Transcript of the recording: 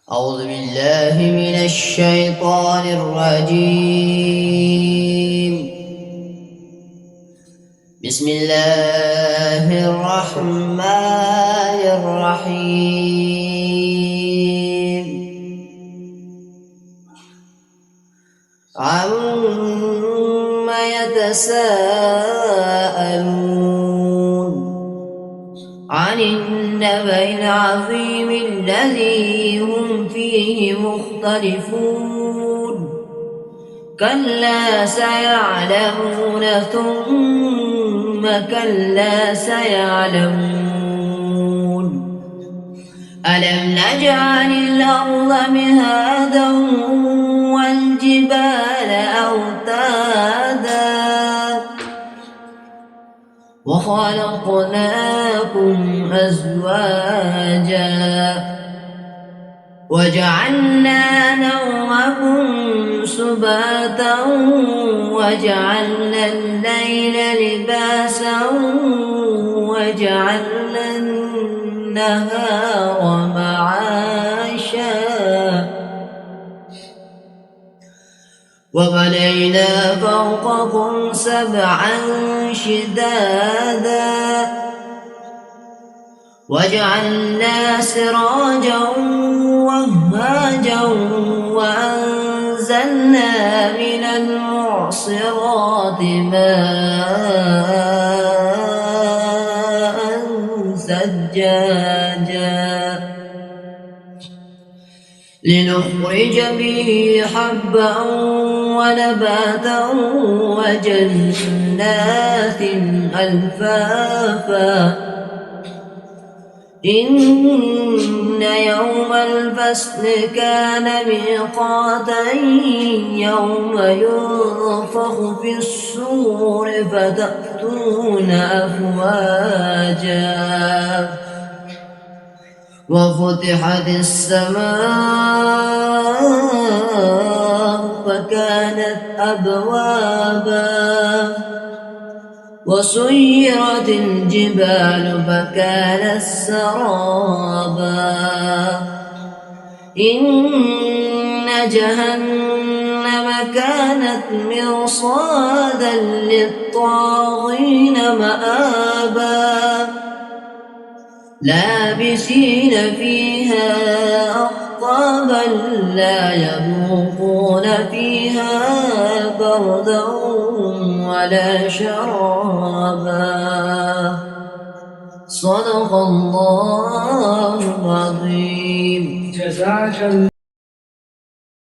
أعوذ بالله من الشيطان الرجيم. بسم الله الرحمن الرحيم. عما يتساءلون عن النبأ العظيم الذي هم فيه مختلفون كلا سيعلمون ثم كلا سيعلمون ألم نجعل الأرض مهادا والجبال أوتادا وخلقناكم أزواجا وجعلنا نومكم سباتا وجعلنا الليل لباسا وجعلنا النهار معاشا وبنينا فوقكم سبعا شدادا وجعلنا سراجا وهاجا وأنزلنا من المعصرات ماء ثجاجا لنخرج به حبا ونباتا وجنات ألفافا إن يوم الفصل كان ميقاتا يوم ينفخ في الصور فتأتون أفواجا وفتحت السماء فكانت أبوابا وسيرت الجبال فكانت سرابا إن جهنم كانت مرصادا للطاغين مآبا لابسين فيها أحقابا لا يذوقون فيها بردا ولا شرابا صدق الله العظيم. جزاك الله